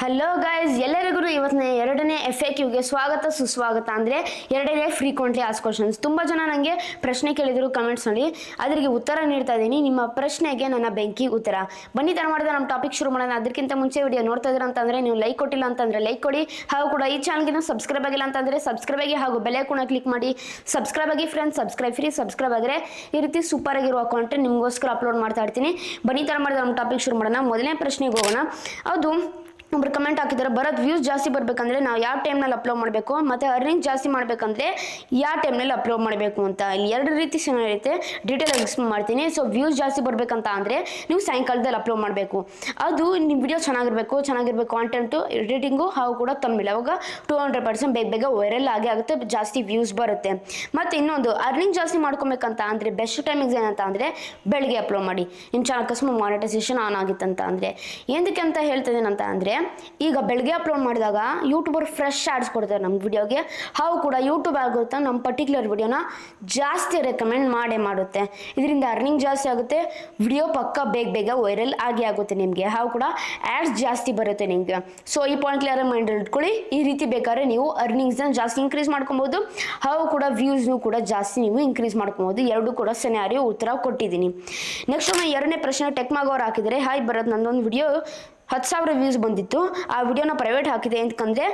Hello guys, ಎಲ್ಲರಿಗೂ ಇವತ್ತಿನ ಎರಡನೇ FAQಗೆ ಸ್ವಾಗತ ಸುಸ್ವಾಗತ. ಅಂದರೆ ಎರಡನೇ ಫ್ರೀಕ್ವೆಂಟ್ಲಿ ಆಸ್ಕ್ ಕ್ವಶನ್ಸ್. ತುಂಬ ಜನ ನನಗೆ ಪ್ರಶ್ನೆ ಕೇಳಿದರು ಕಮೆಂಟ್ಸ್ ನೋಡಿ, ಅದರಿಗೆ ಉತ್ತರ ನೀಡ್ತಾ ಇದ್ದೀನಿ. ನಿಮ್ಮ ಪ್ರಶ್ನೆಗೆ ನನ್ನ ಬೆಂಕಿ ಉತ್ತರ. ಬನ್ನಿ ತರ ಮಾಡಿದ್ರೆ ನಮ್ಮ ಟಾಪಿಕ್ ಶುರು ಮಾಡೋಣ. ಅದಕ್ಕಿಂತ ಮುಂಚೆ ವಿಡಿಯೋ ನೋಡ್ತಾ ಇದ್ದೀರಾ ಅಂತಂದರೆ ನೀವು ಲೈಕ್ ಕೊಟ್ಟಿಲ್ಲ ಅಂತಂದರೆ ಲೈಕ್ ಕೊಡಿ. ಹಾಗೂ ಕೂಡ ಈ ಚಾನಲ್ಗೆ ಸಬ್ಸ್ಕ್ರೈಬ್ ಆಗಿಲ್ಲ ಅಂತಂದರೆ ಸಬ್ಸ್ಕ್ರೈಬ್ ಆಗಿ, ಹಾಗೂ ಬೆಲ್ ಐಕಾನ್ ಕ್ಲಿಕ್ ಮಾಡಿ ಸಬ್ಸ್ಕ್ರೈಬ್ ಆಗಿ ಫ್ರೆಂಡ್ಸ್. ಸಬ್ಸ್ಕ್ರೈಬ್ ಫ್ರೀ, ಸಬ್ಸ್ಕ್ರೈಬ್ ಆದರೆ ಈ ರೀತಿ ಸೂಪರ್ ಆಗಿರುವ ಕಾಂಟೆಂಟ್ ನಿಮಗೋಸ್ಕರ ಅಪ್ಲೋಡ್ ಮಾಡ್ತಾ ಇರ್ತೀನಿ. ಬನ್ನಿ ತರ ಮಾಡಿದ್ರೆ ನಮ್ಮ ಟಾಪಿಕ್ ಶುರು ಮಾಡೋಣ. ಮೊದಲನೇ ಪ್ರಶ್ನೆಗೆ ಹೋಗೋಣ. ಅದು ಒಬ್ರು ಕಮೆಂಟ್ ಹಾಕಿದ್ದಾರೆ, ಬರೋದು ವ್ಯೂಸ್ ಜಾಸ್ತಿ ಬರಬೇಕಂದ್ರೆ ನಾವು ಯಾವ ಟೈಮ್ನಲ್ಲಿ ಅಪ್ಲೋಡ್ ಮಾಡಬೇಕು, ಮತ್ತು ಅರ್ನಿಂಗ್ ಜಾಸ್ತಿ ಮಾಡಬೇಕಂದ್ರೆ ಯಾವ ಟೈಮ್ನಲ್ಲಿ ಅಪ್ಲೋಡ್ ಮಾಡಬೇಕು ಅಂತ. ಇಲ್ಲಿ ಎರಡು ರೀತಿ ಇರುತ್ತೆ, ಡೀಟೇಲ್ ಆಗಿ ಎಕ್ಸ್ಪ್ಲೇನ್ ಮಾಡ್ತೀನಿ. ಸೊ ವ್ಯೂಸ್ ಜಾಸ್ತಿ ಬರಬೇಕಂತ ಅಂದರೆ ನೀವು ಸಾಯಂಕಾಲದಲ್ಲಿ ಅಪ್ಲೋಡ್ ಮಾಡಬೇಕು. ಅದು ನಿಮ್ಮ ವಿಡಿಯೋ ಚೆನ್ನಾಗಿರಬೇಕು ಕಾಂಟೆಂಟು, ಎಡಿಟಿಂಗು ಹಾಗೂ ಕೂಡ ತಮ್ಮಿಲ್ಲ. ಅವಾಗ 200% ಬೇಗ ವೈರಲ್ ಆಗುತ್ತೆ, ಜಾಸ್ತಿ ವ್ಯೂಸ್ ಬರುತ್ತೆ. ಮತ್ತು ಇನ್ನೊಂದು ಅರ್ನಿಂಗ್ ಜಾಸ್ತಿ ಮಾಡ್ಕೊಬೇಕಂತ ಅಂದರೆ ಬೆಸ್ಟ್ ಟೈಮಿಂಗ್ಸ್ ಏನಂತ ಅಂದರೆ ಬೆಳಗ್ಗೆ ಅಪ್ಲೋಡ್ ಮಾಡಿ. ನಿಮ್ಮ ಚಾನಲ್ ಅಕಸ್ಮಾತ್ ಮಾನಿಟೈಸೇಷನ್ ಆನ್ ಆಗಿತ್ತಂತ ಅಂದರೆ. ಏನಕ್ಕೆ ಅಂತ ಹೇಳ್ತಿದ್ದೇನಂತ ಅಂದರೆ, ಈಗ ಬೆಳಗ್ಗೆ ಅಪ್ಲೋಡ್ ಮಾಡಿದಾಗ ಯೂಟ್ಯೂಬರ್ ಫ್ರೆಶ್ ಆಡ್ಸ್ ಕೊಡ್ತಾರೆ ನಮ್ಮ ವಿಡಿಯೋಗೆ. ಹಾಗೂ ಕೂಡ ಯೂಟ್ಯೂಬ್ ಆಗುತ್ತೆ ನಮ್ಮ ಪರ್ಟಿಕ್ಯುಲರ್ ವಿಡಿಯೋನ ಜಾಸ್ತಿ ರೆಕಮೆಂಡ್ ಮಾಡುತ್ತೆ. ಇದರಿಂದ ಅರ್ನಿಂಗ್ ಜಾಸ್ತಿ ಆಗುತ್ತೆ, ವಿಡಿಯೋ ಪಕ್ಕ ಬೇಗ ವೈರಲ್ ಆಗುತ್ತೆ ನಿಮಗೆ. ಹಾಗೂ ಕೂಡ ಆ್ಯಡ್ಸ್ ಜಾಸ್ತಿ ಬರುತ್ತೆ ನಿಮಗೆ. ಸೊ ಈ ಪಾಯಿಂಟ್ ಕ್ಲಿಯರ್ ಮೈಂಡಲ್ಲಿ ಇಟ್ಕೊಳ್ಳಿ. ಈ ರೀತಿ ಬೇಕಾದ್ರೆ ನೀವು ಅರ್ನಿಂಗ್ಸ್ನ ಜಾಸ್ತಿ ಇನ್ಕ್ರೀಸ್ ಮಾಡ್ಕೊಬೋದು, ಹಾಗೂ ಕೂಡ ವ್ಯೂಸ್ನು ಕೂಡ ಜಾಸ್ತಿ ನೀವು ಇನ್ಕ್ರೀಸ್ ಮಾಡ್ಕೊಬೋದು. ಎರಡು ಕೂಡ ಸಿನಾರಿಯೋ ಉತ್ತರ ಕೊಟ್ಟಿದ್ದೀನಿ. ನೆಕ್ಸ್ಟ್ ಎರಡನೇ ಪ್ರಶ್ನೆ ಟೆಕ್ಮಾಗ್ ಅವ್ರು ಹಾಕಿದರೆ, ಹಾಯ್ ಬರೋದು ನಂದೊಂದು ವಿಡಿಯೋ 10,000 ವ್ಯೂಸ್ ಬಂದಿತ್ತು. ಆ ವಿಡಿಯೋನ ಪ್ರೈವೇಟ್ ಹಾಕಿದೆ ಅಂತಂದರೆ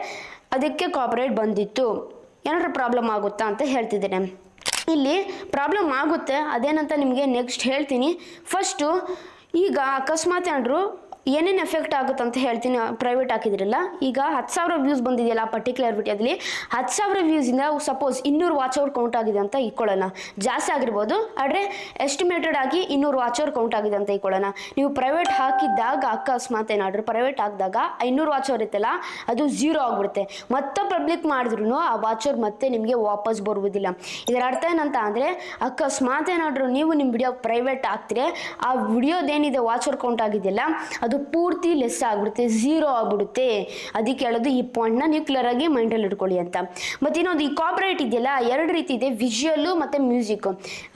ಅದಕ್ಕೆ ಕಾಪರೇಟ್ ಬಂದಿತ್ತು, ಏನಾದರೂ ಪ್ರಾಬ್ಲಮ್ ಆಗುತ್ತಾ ಅಂತ ಹೇಳ್ತಿದ್ದೇನೆ. ಇಲ್ಲಿ ಪ್ರಾಬ್ಲಮ್ ಆಗುತ್ತೆ, ಅದೇನಂತ ನಿಮಗೆ ನೆಕ್ಸ್ಟ್ ಹೇಳ್ತೀನಿ. ಫಸ್ಟು ಈಗ ಅಕಸ್ಮಾತ್ ಏನಾದರೂ ಏನೇನು ಎಫೆಕ್ಟ್ ಆಗುತ್ತೆ ಅಂತ ಹೇಳ್ತೀನಿ. ಪ್ರೈವೇಟ್ ಹಾಕಿದ್ರಲ್ಲ, ಈಗ 10,000 ವ್ಯೂಸ್ ಬಂದಿದೆಯಲ್ಲ ಆ ಪರ್ಟಿಕ್ಯುಲರ್ ವಿಡಿಯೋದಲ್ಲಿ, 10,000 ವ್ಯೂಸಿಂದ ಸಪೋಸ್ 200 ವಾಚ್ ಅವರ್ ಕೌಂಟ್ ಆಗಿದೆ ಅಂತ ಇಟ್ಕೊಳ್ಳೋಣ. ಜಾಸ್ತಿ ಆಗಿರ್ಬೋದು, ಆದರೆ ಎಸ್ಟಿಮೇಟೆಡ್ ಆಗಿ 200 ವಾಚ್ ಅವರ್ ಕೌಂಟ್ ಆಗಿದೆ ಅಂತ ಇಟ್ಕೊಳ್ಳೋಣ. ನೀವು ಪ್ರೈವೇಟ್ ಹಾಕಿದ್ದಾಗ ಅಕಸ್ಮಾತ್ ಏನಾದರೂ ಪ್ರೈವೇಟ್ ಹಾಕಿದಾಗ 500 ವಾಚ್ ಅವರ್ ಇತ್ತಲ್ಲ, ಅದು 0 ಆಗಿಬಿಡುತ್ತೆ. ಮತ್ತೆ ಪಬ್ಲಿಕ್ ಮಾಡಿದ್ರು ಆ ವಾಚ್ ಅವರ್ ಮತ್ತೆ ನಿಮಗೆ ವಾಪಸ್ ಬರುವುದಿಲ್ಲ. ಇದರ ಅರ್ಥ ಏನಂತ ಅಂದರೆ, ಅಕಸ್ಮಾತ್ ಏನಾದರೂ ನೀವು ನಿಮ್ಮ ವಿಡಿಯೋ ಪ್ರೈವೇಟ್ ಹಾಕ್ತಿರೆ, ಆ ವಿಡಿಯೋದೇನಿದೆ ವಾಚ್ ಅವರ್ ಕೌಂಟ್ ಆಗಿದೆಯಲ್ಲ ಅದು ಪೂರ್ತಿ ಲೆಸ್ ಆಗ್ಬಿಡುತ್ತೆ, 0 ಆಗ್ಬಿಡುತ್ತೆ. ಅದಕ್ಕೆ ಹೇಳೋದು ಈ ಪಾಯಿಂಟ್ನ ನೀವು ಕ್ಲಿಯರ್ ಆಗಿ ಮೈಂಡಲ್ಲಿ ಇಟ್ಕೊಳ್ಳಿ ಅಂತ. ಮತ್ತು ಇನ್ನೊಂದು ಈ ಕಾಪರೇಟ್ ಇದೆಯಲ್ಲ, ಎರಡು ರೀತಿ ಇದೆ, ವಿಜುವಲ್ಲು ಮತ್ತು ಮ್ಯೂಸಿಕ್.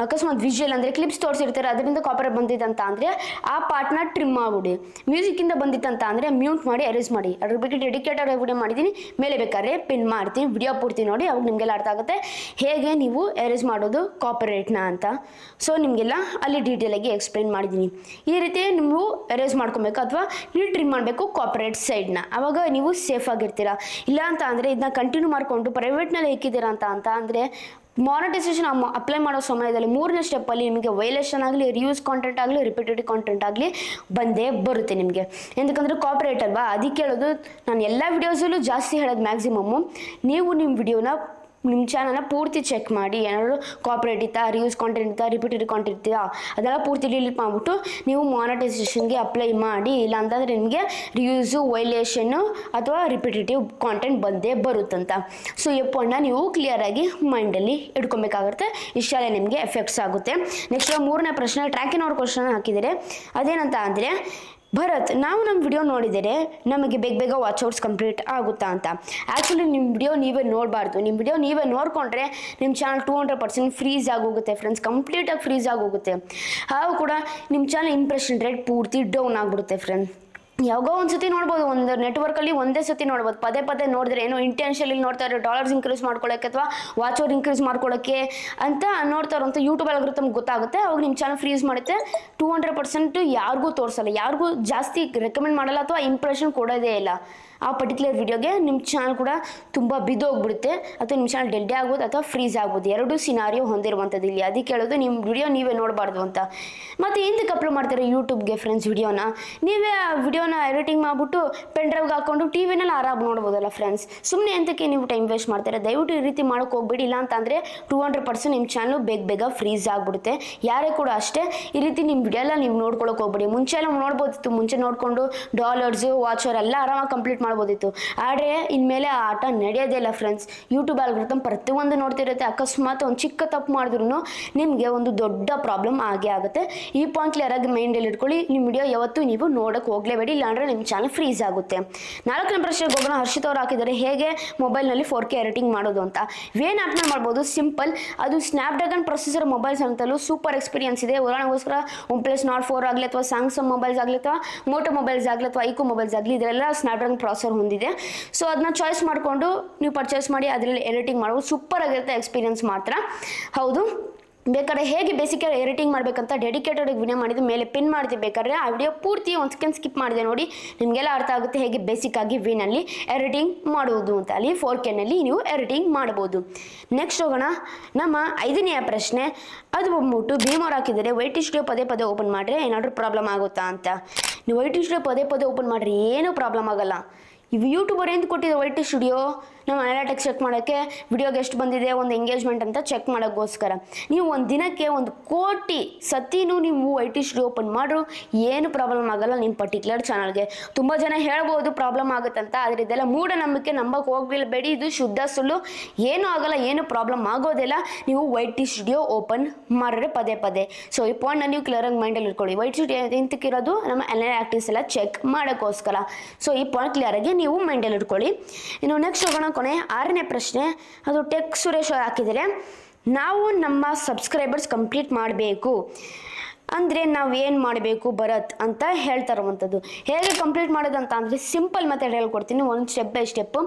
ಅಕಸ್ಮಾತ್ ವಿಜುವಲ್ ಅಂದರೆ ಕ್ಲಿಪ್ಸ್ ತೋರಿಸಿರ್ತಾರೆ, ಅದರಿಂದ ಕಾಪರೇಟ್ ಬಂದಿದ್ದಂತ ಅಂದರೆ ಆ ಪಾರ್ಟ್ನ ಟ್ರಿಮ್ ಮಾಡಿಬಿಡಿ. ಮ್ಯೂಸಿಕ್ಕಿಂದ ಬಂದಿತ್ತಂತ ಅಂದರೆ ಮ್ಯೂಟ್ ಮಾಡಿ ಎರೇಸ್ ಮಾಡಿ. ಅದ್ರ ಬಗ್ಗೆ ಡೆಡಿಕೇಟೆಡ್ ವಿಡಿಯೋ ಮಾಡಿದ್ದೀನಿ, ಮೇಲೆ ಬೇಕಾದ್ರೆ ಪಿನ್ ಮಾಡ್ತೀನಿ, ವಿಡಿಯೋ ಪೂರ್ತಿ ನೋಡಿ, ಅವಾಗ ನಿಮಗೆಲ್ಲ ಅರ್ಥ ಆಗುತ್ತೆ ಹೇಗೆ ನೀವು ಎರೇಸ್ ಮಾಡೋದು ಕಾಪರೇಟ್ನ ಅಂತ. ಸೊ ನಿಮಗೆಲ್ಲ ಅಲ್ಲಿ ಡೀಟೇಲಾಗಿ ಎಕ್ಸ್ಪ್ಲೇನ್ ಮಾಡಿದ್ದೀನಿ. ಈ ರೀತಿ ನೀವು ಎರೇಸ್ ಮಾಡ್ಕೊಬೇಕು ಅಥವಾ ನೀವು ಟ್ರಿಮ್ ಮಾಡಬೇಕು ಕಾಪರೇಟ್ ಸೈಡ್ನ, ಆವಾಗ ನೀವು ಸೇಫ್ ಆಗಿರ್ತೀರಾ. ಇಲ್ಲ ಅಂತ ಅಂದರೆ ಇದನ್ನ ಕಂಟಿನ್ಯೂ ಮಾಡಿಕೊಂಡು ಪ್ರೈವೇಟ್ನಲ್ಲಿ ಇಕ್ಕಿದ್ದೀರಾ ಅಂತ ಅಂದರೆ ಮಾನಿಟೈಸೇಷನ್ ಅಪ್ಲೈ ಮಾಡೋ ಸಮಯದಲ್ಲಿ 3ನೇ ಸ್ಟೆಪ್ಪಲ್ಲಿ ನಿಮಗೆ ವೈಲೇಷನ್ ಆಗಲಿ, ರಿಯೂಸ್ ಕಾಂಟೆಂಟ್ ಆಗಲಿ, ರಿಪೀಟೆಡ್ ಕಾಂಟೆಂಟ್ ಆಗಲಿ ಬಂದೇ ಬರುತ್ತೆ ನಿಮಗೆ. ఎందుకంದ್ರೆ ಕಾಪರೇಟ್ ಅಲ್ವಾ. ಅದಕ್ಕೆ ಹೇಳೋದು, ನಾನು ಎಲ್ಲ ವಿಡಿಯೋಸಲ್ಲೂ ಜಾಸ್ತಿ ಹೇಳೋದು ಮ್ಯಾಕ್ಸಿಮಮ್ಮು, ನೀವು ನಿಮ್ಮ ವಿಡಿಯೋನ ನಿಮ್ಮ ಚಾನಲ್ನ ಪೂರ್ತಿ ಚೆಕ್ ಮಾಡಿ. ಏನಾದರೂ ಕಾಪರೇಟ್ ಇತ್ತಾ, ರಿಯೂಸ್ ಕಾಂಟೆಂಟ್ ಇತ್ತಾ, ರಿಪೀಟೆಡ್ ಕಾಂಟೆಂಟ್ ಇತ್ತಾ, ಅದೆಲ್ಲ ಪೂರ್ತಿ ಡಿಲೀಟ್ ಮಾಡಿಬಿಟ್ಟು ನೀವು ಮಾನಿಟೈಸೇಷನ್ಗೆ ಅಪ್ಲೈ ಮಾಡಿ. ಇಲ್ಲ ಅಂತಂದರೆ ನಿಮಗೆ ರಿಯೂಸು, ವೈಲೇಷನ್ನು ಅಥವಾ ರಿಪಿಟೇಟಿವ್ ಕಾಂಟೆಂಟ್ ಬಂದೇ ಬರುತ್ತಂತ. ಸೊ ಈ ಪಾಯಿಂಟ್ನ ನೀವು ಕ್ಲಿಯರಾಗಿ ಮೈಂಡಲ್ಲಿ ಇಟ್ಕೊಬೇಕಾಗುತ್ತೆ. ಇಷ್ಟಲ್ಲೇ ನಿಮಗೆ ಎಫೆಕ್ಟ್ಸ್ ಆಗುತ್ತೆ. ನೆಕ್ಸ್ಟ್ 3ನೇ ಪ್ರಶ್ನೆ ಟ್ರ್ಯಾಕಿನ್ ಅವ್ರ ಕ್ವಶನ್ ಹಾಕಿದರೆ, ಅದೇನಂತ ಅಂದರೆ, ಭರತ್ ನಾವು ನಮ್ಮ ವಿಡಿಯೋ ನೋಡಿದರೆ ನಮಗೆ ಬೇಗ ವಾಚ್ ಔಟ್ಸ್ ಕಂಪ್ಲೀಟ್ ಆಗುತ್ತಾ ಅಂತ. ಆ್ಯಕ್ಚುಲಿ ನಿಮ್ಮ ವಿಡಿಯೋ ನೀವೇ ನೋಡಬಾರ್ದು. ನಿಮ್ಮ ವಿಡಿಯೋ ನೀವೇ ನೋಡಿಕೊಂಡ್ರೆ ನಿಮ್ಮ ಚಾನಲ್ 200% ಫ್ರೀಸ್ ಆಗೋಗುತ್ತೆ ಫ್ರೆಂಡ್ಸ್, ಕಂಪ್ಲೀಟಾಗಿ ಫ್ರೀಸ್ ಆಗೋಗುತ್ತೆ. ಹಾಗೂ ಕೂಡ ನಿಮ್ಮ ಚಾನಲ್ ಇಂಪ್ರೆಷನ್ ರೇಟ್ ಪೂರ್ತಿ ಡೌನ್ ಆಗಿಬಿಡುತ್ತೆ ಫ್ರೆಂಡ್ಸ್. ಯಾವಾಗೋ ಒಂದು ಸತಿ ನೋಡ್ಬೋದು, ಒಂದು ನೆಟ್ವರ್ಕಲ್ಲಿ ಒಂದೇ ಸತಿ ನೋಡ್ಬೋದು. ಪದೇ ನೋಡಿದ್ರೆ ಏನೋ ಇಂಟೆನ್ಷನಲ್ಲಿ ನೋಡ್ತಾ ಇರೋ ಡಾಲರ್ಸ್ ಇನ್ಕ್ರೀಸ್ ಮಾಡ್ಕೊಳ್ಳೋಕ್ಕೆ ಅಥವಾ ವಾಚ್ ಅವರ್ ಇನ್ಕ್ರೀಸ್ ಮಾಡ್ಕೊಳ್ಳೋಕ್ಕೆ ಅಂತ ನೋಡ್ತಾರೋ ಅಂತ ಯೂಟ್ಯೂಬ್ ಅಲ್ಗೊರಿಥಮ್ ಗೊತ್ತಾಗುತ್ತೆ. ಅವಾಗ ನಿಮ್ಮ ಚಾನಲ್ ಫ್ರೀಸ್ ಮಾಡುತ್ತೆ. 200% ಯಾರಿಗೂ ತೋರಿಸಲ್ಲ, ಯಾರಿಗೂ ಜಾಸ್ತಿ ರೆಕಮೆಂಡ್ ಮಾಡಲ್ಲ ಅಥವಾ ಇಂಪ್ರೆಷನ್ ಕೊಡೋದೇ ಇಲ್ಲ. ಆ ಪರ್ಟಿಕ್ಯುಲರ್ ವಿಡಿಯೋಗೆ ನಿಮ್ಮ ಚಾನಲ್ ಕೂಡ ತುಂಬ ಬಿದ್ದೋಗ್ಬಿಡುತ್ತೆ, ಅಥವಾ ನಿಮ್ಮ ಚಾನಲ್ ಡೆಡ್ ಆಗ್ಬೋದು ಅಥವಾ ಫ್ರೀಸ್ ಆಗ್ಬೋದು. ಎರಡೂ ಸಿನಾರಿಯೋ ಹೊಂದಿರುವಂಥದ್ದು ಇಲ್ಲಿ. ಅದಕ್ಕೆ ಹೇಳೋದು ನಿಮ್ಮ ವಿಡಿಯೋ ನೀವೇ ನೋಡಬಾರ್ದು ಅಂತ. ಮತ್ತು ಎಂತಕ್ಕೆ ಅಪ್ಲೋಡ್ ಮಾಡ್ತಾರೆ ಯೂಟ್ಯೂಬ್ಗೆ ಫ್ರೆಂಡ್ಸ್ ವಿಡಿಯೋನ? ನೀವೇ ಆ ವಿಡಿಯೋನ ಎಡಿಟಿಂಗ್ ಮಾಡಿಬಿಟ್ಟು ಪೆನ್ ಡ್ರೈವ್ಗೆ ಹಾಕ್ಕೊಂಡು ಟಿವಿನಲ್ಲಿ ಆರಾಮ್ ನೋಡ್ಬೋದಲ್ಲ ಫ್ರೆಂಡ್ಸ್. ಸುಮ್ಮನೆ ಎಂತಕ್ಕೆ ನೀವು ಟೈಮ್ ವೇಸ್ಟ್ ಮಾಡ್ತಾರೆ? ದಯವಿಟ್ಟು ಈ ರೀತಿ ಮಾಡೋಕ್ಕೆ ಹೋಗ್ಬೇಡಿ. ಇಲ್ಲ ಅಂತಂದರೆ 200% ನಿಮ್ಮ ಚಾನಲ್ ಬೇಗ ಫ್ರೀಸ್ ಆಗಿಬಿಡುತ್ತೆ. ಯಾರೇ ಕೂಡ ಅಷ್ಟೇ, ಈ ರೀತಿ ನಿಮ್ಮ ವಿಡಿಯೋ ಎಲ್ಲ ನೀವು ನೋಡ್ಕೊಳ್ಳೋಕೆ ಹೋಗ್ಬೇಡಿ. ಮುಂಚೆ ಎಲ್ಲ ನೋಡ್ಬೋದಿತ್ತು, ಮುಂಚೆ ನೋಡಿಕೊಂಡು ಡಾಲರ್ಸು, ವಾಚರ್ ಎಲ್ಲ ಆರಾಮಾಗಿ ಕಂಪ್ಲೀಟ್ ಮಾಡ್ಬೋದಿತ್ತು. ಆದರೆ ಇನ್ಮೇಲೆ ಆ ಆಟ ನಡೆಯೋದೇ ಇಲ್ಲ ಫ್ರೆಂಡ್ಸ್. ಯೂಟ್ಯೂಬ್ ಅಲ್ಗೊರಿಥಮ್ ಪ್ರತಿಯೊಂದು ನೋಡ್ತಿರುತ್ತೆ. ಅಕಸ್ಮಾತ್ ಒಂದು ಚಿಕ್ಕ ತಪ್ಪು ಮಾಡಿದ್ರು ನಿಮಗೆ ಒಂದು ದೊಡ್ಡ ಪ್ರಾಬ್ಲಮ್ ಆಗುತ್ತೆ. ಈ ಪಾಯಿಂಟ್ ಕ್ಲಿಯರಾಗಿ ಮೈಂಡಲ್ಲಿ ಇಟ್ಕೊಳ್ಳಿ. ನಿಮ್ಮ ವಿಡಿಯೋ ಯಾವತ್ತೂ ನೀವು ನೋಡೋಕ್ಕೆ ಹೋಗಲೇಬೇಡಿ, ಇಲ್ಲಾಂದರೆ ನಿಮ್ಮ ಚಾನಲ್ ಫ್ರೀಸ್ ಆಗುತ್ತೆ. 4ನೇ ಪ್ರಶ್ನೆಗೆ ಹೋಗೋಣ. ಹರ್ಷಿತ್ ಅವರು ಹಾಕಿದ್ದಾರೆ, ಹೇಗೆ ಮೊಬೈಲ್ನಲ್ಲಿ 4K ಎಡಿಟಿಂಗ್ ಮಾಡೋದು ಅಂತ. ವೇನ್ ಆ್ಯಪ್ನ ಮಾಡ್ಬೋದು, ಸಿಂಪಲ್. ಅದು ಸ್ನ್ಯಾಪ್ಡ್ರ್ಯಾಗನ್ ಪ್ರೊಸೆಸರ್ ಮೊಬೈಲ್ಸ್ ಅಂತಲೂ ಸೂಪರ್ ಎಕ್ಸ್ಪೀರಿಯನ್ಸ್ ಇದೆ. ಉದಾಹರಣೆಗೋಸ್ಕರ OnePlus Nord 4 ಆಗಲಿ, ಅಥವಾ ಸ್ಯಾಮ್ಸಂಗ್ ಮೊಬೈಲ್ಸ್ ಆಗಲಿ, ಅಥವಾ ಮೋಟೋ ಮೊಬೈಲ್ಸ್ ಆಗಲಿ, ಅಥವಾ ಐಕೋ ಮೊಬೈಲ್ಸ್ ಆಗಲಿ, ಇದರೆಲ್ಲ ಸ್ನ್ಯಾಪ್ಡ್ರ್ಯಾಗನ್ ಬ್ರೌಸರ್ ಹೊಂದಿದೆ. ಸೊ ಅದನ್ನ ಚಾಯ್ಸ್ ಮಾಡಿಕೊಂಡು ನೀವು ಪರ್ಚೇಸ್ ಮಾಡಿ ಅದರಲ್ಲಿ ಎಡಿಟಿಂಗ್ ಮಾಡ್ಬೋದು. ಸೂಪರ್ ಆಗಿರುತ್ತೆ ಎಕ್ಸ್ಪೀರಿಯನ್ಸ್ ಮಾತ್ರ. ಹೌದು, ಬೇಕಾದ್ರೆ ಹೇಗೆ ಬೇಸಿಕ್ ಎಡಿಟಿಂಗ್ ಮಾಡಬೇಕಂತ ಡೆಡಿಕೇಟೆಡ್ ವಿಡಿಯೋ ಮಾಡಿದ್ದು ಮೇಲೆ ಪಿನ್ ಮಾಡ್ತೀವಿ. ಬೇಕಾದ್ರೆ ಆ ವಿಡಿಯೋ ಪೂರ್ತಿ ಒಂದು ಸೆಕೆಂಡ್ ಸ್ಕಿಪ್ ಮಾಡಿದೆ ನೋಡಿ, ನಿಮಗೆಲ್ಲ ಅರ್ಥ ಆಗುತ್ತೆ ಹೇಗೆ ಬೇಸಿಕ್ ಆಗಿ ವಿನಲ್ಲಿ ಎಡಿಟಿಂಗ್ ಮಾಡುವುದು ಅಂತ. ಅಲ್ಲಿ 4Kನಲ್ಲಿ ನೀವು ಎಡಿಟಿಂಗ್ ಮಾಡ್ಬೋದು. ನೆಕ್ಸ್ಟ್ ಹೋಗೋಣ. ನಮ್ಮ 5ನೇ ಪ್ರಶ್ನೆ, ಅದು ಬಂದ್ಬಿಟ್ಟು ಭೀಮವ್ರು ಹಾಕಿದರೆ ವೈಟಿ ಸ್ಟುಡಿಯೋ ಪದೇ ಪದೇ ಓಪನ್ ಮಾಡಿದ್ರೆ ಏನಾದರೂ ಪ್ರಾಬ್ಲಮ್ ಆಗುತ್ತಾ ಅಂತ. ನೀವು ವೈಟಿ ಸ್ಟುಡಿಯೋ ಪದೇ ಪದೇ ಓಪನ್ ಮಾಡಿರಿ ಏನೂ ಪ್ರಾಬ್ಲಮ್ ಆಗಲ್ಲ. ಇವು ಯೂಟ್ಯೂಬರ್ ಏನು ಕೊಟ್ಟಿದೆ ವೈಟಿ ಸ್ಟುಡಿಯೋ, ನಮ್ಮ ಅನಾಲಿಟಿಕ್ಸ್ ಚೆಕ್ ಮಾಡೋಕ್ಕೆ, ವಿಡಿಯೋಗೆ ಎಷ್ಟು ಬಂದಿದೆ, ಒಂದು ಎಂಗೇಜ್ಮೆಂಟ್ ಅಂತ ಚೆಕ್ ಮಾಡೋಕ್ಕೋಸ್ಕರ. ನೀವು ಒಂದು ದಿನಕ್ಕೆ 1 ಕೋಟಿ ಸತಿನೂ ನೀವು ವೈಟಿ ಸ್ಟುಡಿಯೋ ಓಪನ್ ಮಾಡ್ರು ಏನು ಪ್ರಾಬ್ಲಮ್ ಆಗಲ್ಲ ನಿಮ್ಮ ಪರ್ಟಿಕ್ಯುಲರ್ ಚಾನಲ್ಗೆ. ತುಂಬ ಜನ ಹೇಳ್ಬೋದು ಪ್ರಾಬ್ಲಮ್ ಆಗುತ್ತಂತ, ಆದರೆ ಇದೆಲ್ಲ ಮೂಢನಂಬಿಕೆ, ನಂಬಕ್ಕೆ ಹೋಗಬೇಡಿ. ಇದು ಶುದ್ಧ ಸುಳ್ಳು. ಏನೂ ಆಗಲ್ಲ, ಏನು ಪ್ರಾಬ್ಲಮ್ ಆಗೋದಿಲ್ಲ ನೀವು ವೈಟಿ ಸ್ಟುಡಿಯೋ ಓಪನ್ ಮಾಡಿದ್ರೆ ಪದೇ ಪದೇ. ಸೊ ಈ ಪಾಯಿಂಟ್ನ ನೀವು ಕ್ಲಿಯರಾಗಿ ಮೈಂಡಲ್ಲಿ ಇಟ್ಕೊಳ್ಳಿ. ವೈಟಿ ಸ್ಟುಡಿಯೋ ಎಂತಕ್ಕಿರೋದು ನಮ್ಮ ಅನಾಲಿಟಿಕ್ಸ್ ಎಲ್ಲ ಚೆಕ್ ಮಾಡೋಕ್ಕೋಸ್ಕರ. ಸೊ ಈ ಪಾಯಿಂಟ್ ಕ್ಲಿಯರಾಗಿ ನೀವು ಮೈಂಡಲ್ಲಿ ಇಟ್ಕೊಳ್ಳಿ. ಇನ್ನು ನೆಕ್ಸ್ಟ್ ಹೋಗೋಣ. ಕೊನೆ 6ನೇ ಪ್ರಶ್ನೆ, ಅದು ಟೆಕ್ ಸುರೇಶ್ ಅವರು ಹಾಕಿದರೆ, ನಾವು ನಮ್ಮ ಸಬ್ಸ್ಕ್ರೈಬರ್ಸ್ ಕಂಪ್ಲೀಟ್ ಮಾಡಬೇಕು ಅಂದರೆ ನಾವು ಏನು ಮಾಡಬೇಕು ಭರತ್ ಅಂತ ಹೇಳ್ತಾರಂಥದ್ದು. ಹೇಗೆ ಕಂಪ್ಲೀಟ್ ಮಾಡೋದಂತ ಅಂದರೆ ಸಿಂಪಲ್ ಮೆಥಡ್ ಹೇಳ್ಕೊಡ್ತೀನಿ, ಒಂದು ಸ್ಟೆಪ್ ಬೈ ಸ್ಟೆಪ್ಪು.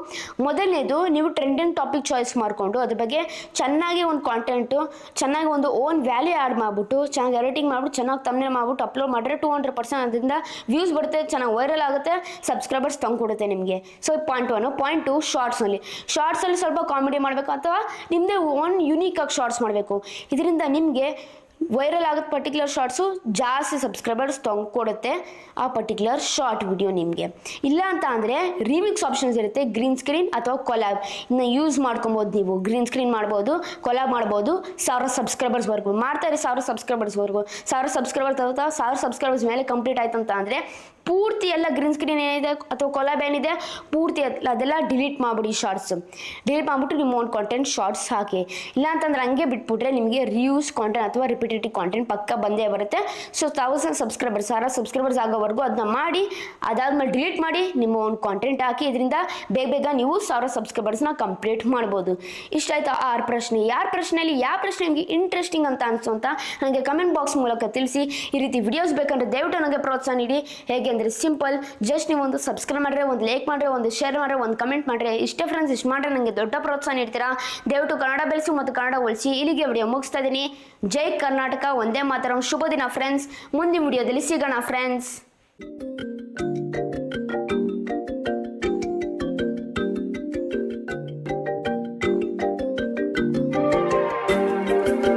ಮೊದಲನೇದು, ನೀವು ಟ್ರೆಂಡಿಂಗ್ ಟಾಪಿಕ್ ಚಾಯ್ಸ್ ಮಾಡಿಕೊಂಡು ಅದ್ರ ಬಗ್ಗೆ ಚೆನ್ನಾಗಿ ಒಂದು ಕಾಂಟೆಂಟು, ಚೆನ್ನಾಗಿ ಒಂದು ಓನ್ ವ್ಯಾಲ್ಯೂ ಆ್ಯಡ್ ಮಾಡಿಬಿಟ್ಟು, ಚೆನ್ನಾಗಿ ಎಡಿಟಿಂಗ್ ಮಾಡಿಬಿಟ್ಟು, ಚೆನ್ನಾಗಿ ತಮ್ಮನೇ ಮಾಡಿಬಿಟ್ಟು ಅಪ್ಲೋಡ್ ಮಾಡಿದ್ರೆ 200% ಅದರಿಂದ ವ್ಯೂಸ್ ಬರುತ್ತೆ, ಚೆನ್ನಾಗಿ ವೈರಲ್ ಆಗುತ್ತೆ, ಸಬ್ಸ್ಕ್ರೈಬರ್ಸ್ ತಂದುಕೊಡುತ್ತೆ ನಿಮಗೆ. So point 1. ಪಾಯಿಂಟ್ 2, ಶಾರ್ಟ್ಸಲ್ಲಿ ಸ್ವಲ್ಪ ಕಾಮಿಡಿ ಮಾಡಬೇಕು ಅಥವಾ ನಿಮ್ಮದೇ ಓನ್ ಯುನೀಕಾಗಿ ಶಾರ್ಟ್ಸ್ ಮಾಡಬೇಕು. ಇದರಿಂದ ನಿಮಗೆ ವೈರಲ್ ಆಗುತ್ತೆ ಪರ್ಟಿಕ್ಯುಲರ್ ಶಾರ್ಟ್ಸು, ಜಾಸ್ತಿ ಸಬ್ಸ್ಕ್ರೈಬರ್ಸ್ ಕೊಡುತ್ತೆ ಆ ಪರ್ಟಿಕ್ಯುಲರ್ ಶಾರ್ಟ್ ವಿಡಿಯೋ ನಿಮಗೆ. ಇಲ್ಲ ಅಂತ ಅಂದರೆ ರೀಮಿಕ್ಸ್ ಆಪ್ಷನ್ಸ್ ಇರುತ್ತೆ, ಗ್ರೀನ್ ಸ್ಕ್ರೀನ್ ಅಥವಾ ಕೊಲ್ಯಾಬ್. ಇದನ್ನ ಯೂಸ್ ಮಾಡ್ಕೊಬೋದು. ನೀವು ಗ್ರೀನ್ ಸ್ಕ್ರೀನ್ ಮಾಡ್ಬೋದು, ಕೊಲ್ಯಾಬ್ ಮಾಡ್ಬೋದು. 1000 ಸಬ್ಸ್ಕ್ರೈಬರ್ಸ್ವರೆಗೂ ಮಾಡ್ತಾರೆ. 1000 ಸಬ್ಸ್ಕ್ರೈಬರ್ಸ್ವರೆಗೂ 1000 ಸಬ್ಸ್ಕ್ರೈಬರ್ಸ್ ತಗೋತಾ 1000 ಸಬ್ಸ್ಕ್ರೈಬರ್ಸ್ ಮೇಲೆ ಕಂಪ್ಲೀಟ್ ಆಯ್ತು ಅಂತ ಅಂದರೆ ಪೂರ್ತಿ ಎಲ್ಲ ಗ್ರೀನ್ ಸ್ಕ್ರೀನ್ ಏನಿದೆ ಅಥವಾ ಕೊಲ್ಯಾಬ್ ಏನಿದೆ ಪೂರ್ತಿ ಅದೆಲ್ಲ ಡಿಲೀಟ್ ಮಾಡಿಬಿಡಿ. ಶಾರ್ಟ್ಸ್ ಡಿಲೀಟ್ ಮಾಡಿಬಿಟ್ಟು ನಿಮ್ಮ ಓನ್ ಕಾಂಟೆಂಟ್ ಶಾರ್ಟ್ಸ್ ಹಾಕಿ. ಇಲ್ಲ ಅಂತಂದ್ರೆ ಹಂಗೆ ಬಿಟ್ಬಿಟ್ರೆ ನಿಮಗೆ ರಿಯೂಸ್ ಕಾಂಟೆಂಟ್ ಅಥವಾ ರಿಪಿಟೇಟಿವ್ ಕಾಂಟೆಂಟ್ ಪಕ್ಕ ಬಂದೇ ಬರುತ್ತೆ. ಸೊ 1000 ಸಬ್ಸ್ಕ್ರೈಬರ್ಸ್ 1000 ಸಬ್ಸ್ಕ್ರೈಬರ್ಸ್ ಆಗೋವರೆಗೂ ಅದನ್ನ ಮಾಡಿ, ಅದಾದ್ಮೇಲೆ ಡಿಲೀಟ್ ಮಾಡಿ ನಿಮ್ಮ ಓನ್ ಕಾಂಟೆಂಟ್ ಹಾಕಿ. ಇದರಿಂದ ಬೇಗ ನೀವು 1000 ಸಬ್ಸ್ಕ್ರೈಬರ್ಸ್ನ ಕಂಪ್ಲೀಟ್ ಮಾಡ್ಬೋದು. ಇಷ್ಟ ಆಯ್ತು 6 ಪ್ರಶ್ನೆ. ಯಾರ ಪ್ರಶ್ನೆಯಲ್ಲಿ ಯಾವ ಪ್ರಶ್ನೆ ನಿಮಗೆ ಇಂಟ್ರೆಸ್ಟಿಂಗ್ ಅಂತ ಅನಿಸು ಅಂತ ನನಗೆ ಕಮೆಂಟ್ ಬಾಕ್ಸ್ ಮೂಲಕ ತಿಳಿಸಿ. ಈ ರೀತಿ ವಿಡಿಯೋಸ್ ಬೇಕಂದ್ರೆ ದಯವಿಟ್ಟು ನನಗೆ ಪ್ರೋತ್ಸಾಹ ನೀಡಿ. ಹೇಗೆ ಅಂದರೆ ಸಿಂಪಲ್, ಜಸ್ಟ್ ನೀವು ಒಂದು ಸಬ್ಸ್ಕ್ರೈಬ್ ಮಾಡಿದ್ರೆ, ಒಂದು ಲೈಕ್ ಮಾಡಿದ್ರೆ, ಒಂದು ಶೇರ್ ಮಾಡಿದ್ರೆ, ಒಂದು ಕಮೆಂಟ್ ಮಾಡಿದ್ರೆ, ಇಷ್ಟೇ ಫ್ರೆಂಡ್ಸ್. ಇಷ್ಟು ಮಾಡಿದ್ರೆ ನನಗೆ ದೊಡ್ಡ ಪ್ರೋತ್ಸಾಹ ನೀಡ್ತೀರಾ. ದಯವಿಟ್ಟು ಕನ್ನಡ ಬೆಳೆಸಿ ಮತ್ತು ಕನ್ನಡ ಉಳಿಸಿ. ಇಲ್ಲಿಗೆ ವಿಡಿಯೋ ಮುಗಿಸ್ತಾ ಇದ್ದೀನಿ. ಜೈ ಕರ್ನಾಟಕ, ಒಂದೇ ಮಾತರಂ. ಶುಭ ದಿನ ಫ್ರೆಂಡ್ಸ್. ಮುಂದಿನ ವಿಡಿಯೋದಲ್ಲಿ ಸಿಗೋಣ ಫ್ರೆಂಡ್ಸ್.